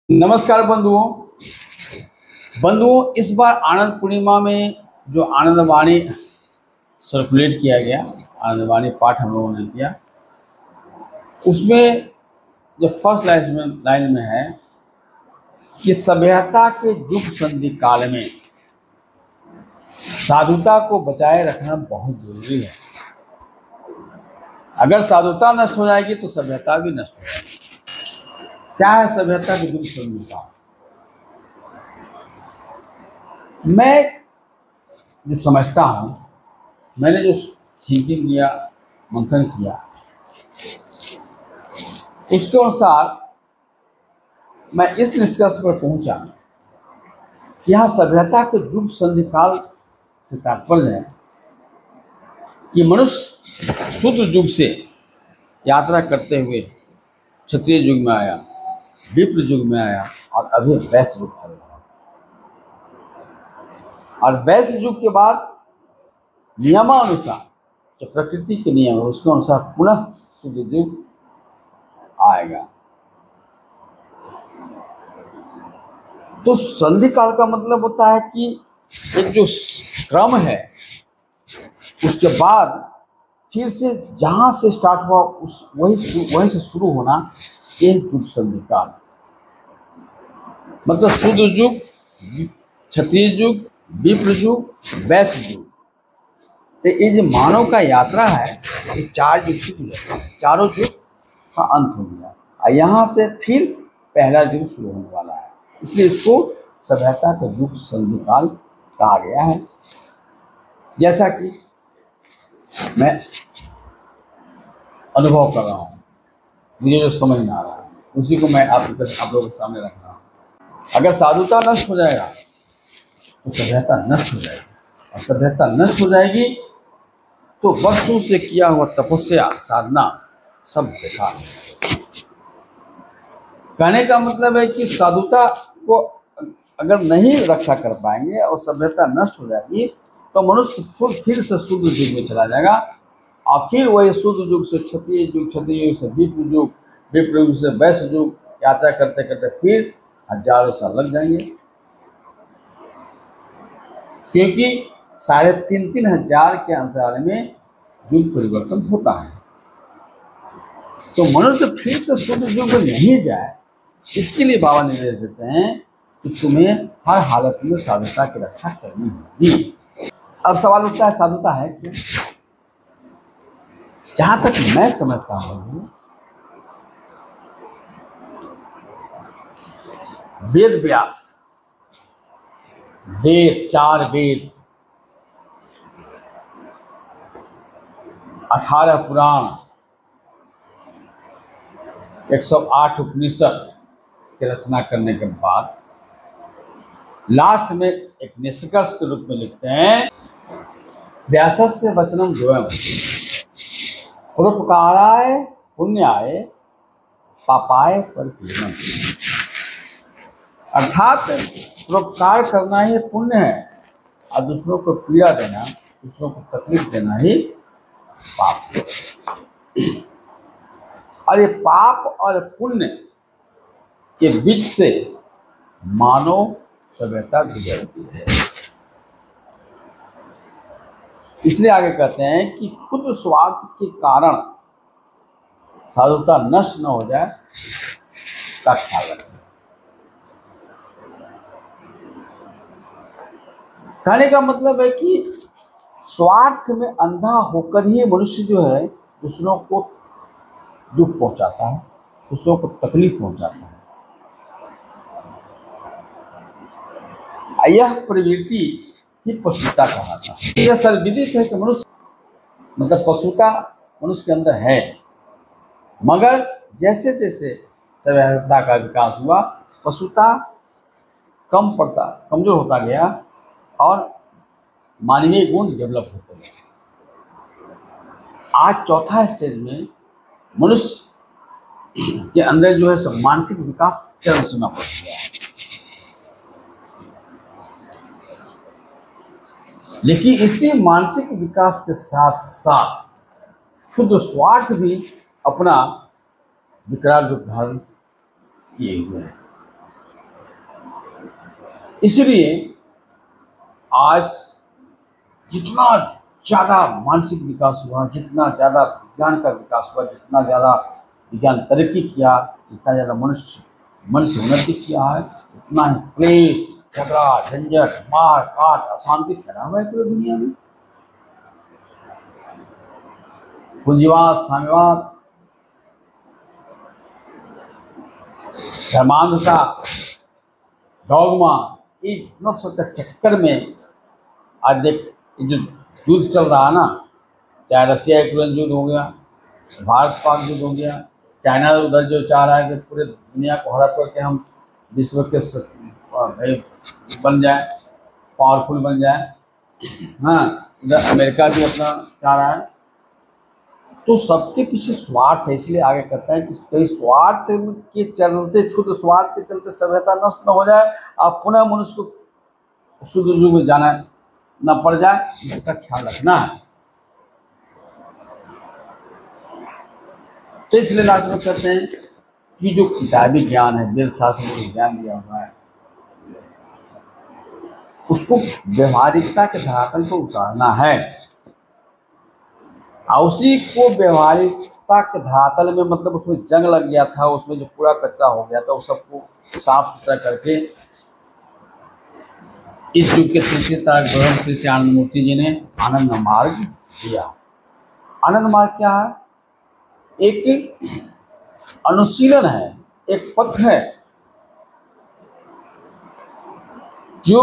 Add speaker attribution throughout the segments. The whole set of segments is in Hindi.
Speaker 1: नमस्कार बंधुओं, इस बार आनंद पूर्णिमा में जो आनंदवाणी सर्कुलेट किया गया, आनंदवाणी पाठ हम लोगों ने किया, उसमें जो फर्स्ट लाइन में है कि सभ्यता के युग संधि काल में साधुता को बचाए रखना बहुत जरूरी है। अगर साधुता नष्ट हो जाएगी तो सभ्यता भी नष्ट हो जाएगी। क्या है सभ्यता के युग संधि काल? मैं जो समझता हूँ, मैंने जो थिंकिंग किया, मंथन किया, उसके अनुसार मैं इस निष्कर्ष पर पहुंचा कि यहाँ सभ्यता के युग संधि काल से तात्पर्य है कि मनुष्य शूद्र युग से यात्रा करते हुए क्षत्रिय युग में आया, विप्र युग में आया और अभी वैश्य युग चल रहा है। और वैश्य युग के बाद नियमानुसार जो प्रकृति के नियम है उसके अनुसार पुनः शूद्र युग आएगा। तो संधि काल का मतलब होता है कि एक जो क्रम है उसके बाद फिर से जहां से स्टार्ट हुआ वहीं से शुरू होना, ये युग संधि काल। मतलब शूद्र युग, क्षत्रिय युग, विप्र युग, वैश्य युग। तो ये जो मानव का यात्रा है ये 4 युग से गुजरता है, चारों युग का अंत हो गया और यहाँ से फिर पहला युग शुरू होने वाला है। इसलिए इसको सभ्यता का युग संधि काल कहा गया है। जैसा कि मैं अनुभव कर रहा हूँ, मुझे जो समझ में आ रहा है उसी को मैं आप लोगों के सामने रख रहा हूँ। अगर साधुता नष्ट हो जाएगा तो सभ्यता नष्ट हो जाएगी, और सभ्यता नष्ट हो जाएगी तो वर्षों से किया हुआ तपस्या, साधना सब बेकार। कहने का मतलब है कि साधुता को अगर नहीं रक्षा कर पाएंगे और सभ्यता नष्ट हो जाएगी तो मनुष्य फिर से शूद्र युग में चला जाएगा और फिर वही शूद्र युग से क्षत्रिय युग, क्षत्रिय युग से विप्र युग, विप्र युग से वैश्य युग, यात्रा करते करते फिर हजारों साल लग जाएंगे, क्योंकि 3,500 हजार के अंतराल में युग परिवर्तन होता है। तो मनुष्य फिर से शूद्र युग में नहीं जाए, इसके लिए बाबा निर्देश देते हैं कि तुम्हें हर हालत में साधुता की रक्षा करनी होगी। अब सवाल उठता है, साधुता है क्या? जहां तक मैं समझता हूं, वेद व्यास, वेद, 4 वेद, 18 पुराण, 108 उपनिषद की रचना करने के बाद लास्ट में एक निष्कर्ष के रूप में लिखते हैं, व्यासस्य वचनम द्वयम् परोपकाराय पुण्याय पापाय परिपूर्णम्। अर्थात परोपकार करना ही पुण्य है और दूसरों को पीड़ा देना, दूसरों को तकलीफ देना ही पाप है। और ये पाप और पुण्य के बीच से मानव सभ्यता गुजरती है। इसलिए आगे कहते हैं कि क्षुद्र स्वार्थ के कारण साधुता नष्ट न हो जाए का ख्याल रखें। कहने का मतलब है कि स्वार्थ में अंधा होकर ही मनुष्य जो है दूसरों को दुख पहुंचाता है, दूसरों को तकलीफ पहुंचाता है। यह प्रवृत्ति ही पशुता कहलाता है। यह सर्वविदित है कि मनुष्य मतलब पशुता मनुष्य के अंदर है, मगर जैसे जैसे सभ्यता का विकास हुआ पशुता कमजोर होता गया और मानवीय गुण डेवलप होते गए। आज चौथा स्टेज में मनुष्य के अंदर जो है सब मानसिक विकास चरम सीमा पर गया है। लेकिन इसी मानसिक विकास के साथ साथ क्षुद्र स्वार्थ भी अपना विकराल रूप धारण किए हुए हैं। इसलिए आज जितना ज़्यादा मानसिक विकास हुआ, जितना ज़्यादा विज्ञान का विकास हुआ, जितना ज़्यादा विज्ञान तरक्की किया, जितना ज़्यादा मनुष्य मन से उन्नति किया है, उतना ही क्लेश, झगड़ा, झंझट, मार काट, अशांति फैला हुआ है पूरी दुनिया में। पूंजीवाद, साम्यवाद, धर्मांधता, डॉगमा, इन सब के चक्कर में आज देख जो युद्ध चल रहा है ना, चाहे रसिया यूक्रेन युद्ध हो गया, भारत पाक युद्ध हो गया, चाइना उधर जो चाह रहा है कि पूरे दुनिया को हड़प करके हम विश्व के बन जाए, पावरफुल बन जाए। हाँ, इधर अमेरिका भी अपना चाह रहा है। तो सबके पीछे स्वार्थ है, इसलिए आगे कहते हैं कि कई स्वार्थ के चलते, क्षुद्र स्वार्थ के चलते सभ्यता नष्ट न हो जाए और पुनः मनुष्य को शुद्ध युग में जाना न पड़ जाए, इसका ख्याल रखना है। तो इसलिए लास्ट में कहते हैं कि जो किताबी ज्ञान है, वेद शास्त्र में जो ज्ञान दिया हुआ है, उसको व्यवहारिकता के धरातल पर उतारना है और उसी को व्यवहारिकता के धरातल में, मतलब उसमें जंग लग गया था, उसमें जो पूरा कचरा हो गया था, उस सबको साफ सुथरा करके इस युग के तृतीय तारक ब्रह्म श्री श्री आनंदमूर्ति जी ने आनंद मार्ग दिया। आनंद मार्ग क्या है? एक अनुशीलन है, एक पथ है जो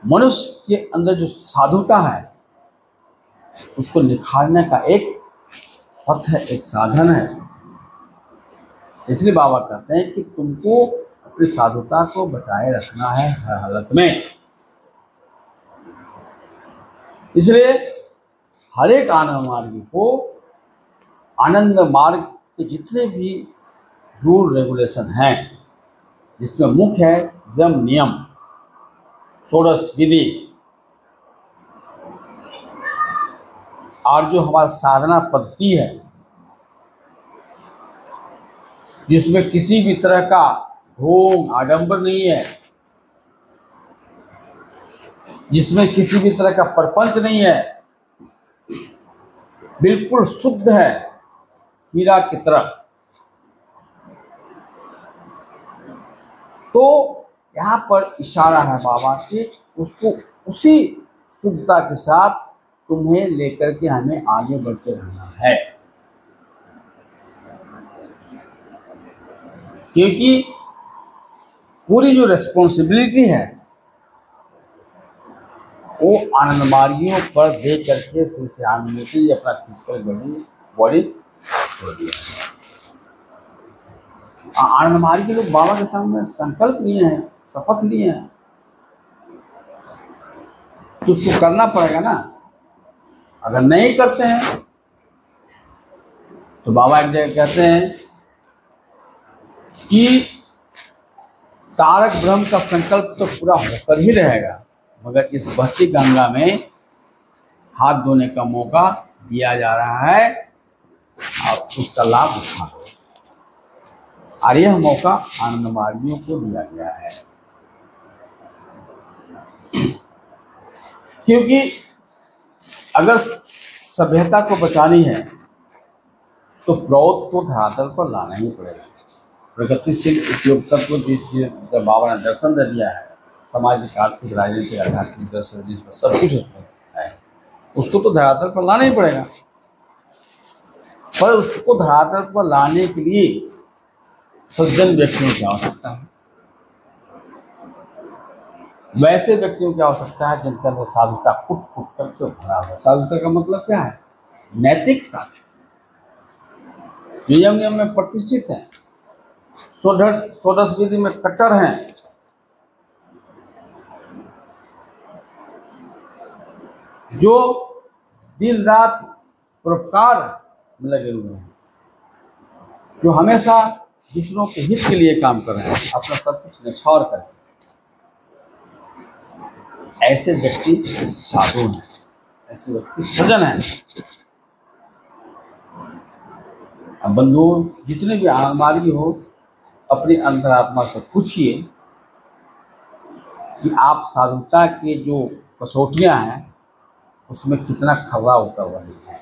Speaker 1: मनुष्य के अंदर जो साधुता है उसको निखारने का एक पथ है, एक साधन है। इसलिए बाबा कहते हैं कि तुमको अपनी साधुता को बचाए रखना है हर हालत में। इसलिए हर एक आनंद मार्गी को आनंद मार्ग के जितने भी रूल रेगुलेशन हैं, जिसमें मुख्य है यम नियम, षोडश विधि, और जो हमारा साधना पद्धति है, जिसमें किसी भी तरह का ढोंग आडंबर नहीं है, जिसमें किसी भी तरह का प्रपंच नहीं है, बिल्कुल शुद्ध है हीरा की तरह। तो यहाँ पर इशारा है बाबा कि उसको उसी शुद्धता के साथ तुम्हें लेकर के हमें आगे बढ़ते रहना है, क्योंकि पूरी जो रिस्पॉन्सिबिलिटी है वो आनंद मार्गियों पर दे करके श्री श्री आनंदमूर्ति जी अपना फिजिकल बॉडी छोड़ दिया। आनंद मार्गी लोग बाबा के सामने संकल्प लिए हैं, शपथ लिए हैं, तो उसको करना पड़ेगा ना। अगर नहीं करते हैं तो बाबा एक जगह कहते हैं कि तारक ब्रह्म का संकल्प तो पूरा होकर ही रहेगा, मगर इस बहती गंगा में हाथ धोने का मौका दिया जा रहा है और उसका लाभ उठा लो। और यह मौका आनंद मार्गियों को दिया गया है, क्योंकि अगर सभ्यता को बचानी है तो प्रौध को धरातल पर लाना ही पड़ेगा। प्रगतिशील उपयोग तत्व जब बाबा ने दर्शन दे दिया है, सामाजिक, आर्थिक, राजनीतिक, आध्यात्मिक दर्शन, जिसमें सब कुछ उसमें है, उसको तो धरातल पर लाना ही पड़ेगा। पर उसको धरातल पर लाने के लिए सज्जन व्यक्तियों की आवश्यकता है, वैसे व्यक्तियों की आवश्यकता है जिनके अंदर साधुता कुट कुट करके भरा हुआ। साधुता का मतलब क्या है? नैतिकता, जो यम नियम में प्रतिष्ठित है, षोडश विधि में कट्टर हैं, जो दिन रात परोपकार में लगे हुए हैं, जो हमेशा दूसरों के हित के लिए काम कर रहे हैं, अपना सब कुछ निछावर करके। ऐसे व्यक्ति साधु हैं, ऐसे व्यक्ति सज्जन हैं। अब बंधुओं, जितने भी आनंद मार्गी हो, अपनी अंतरात्मा से पूछिए कि आप साधुता के जो कसौटियाँ हैं उसमें कितना खरा उतर रहे हैं।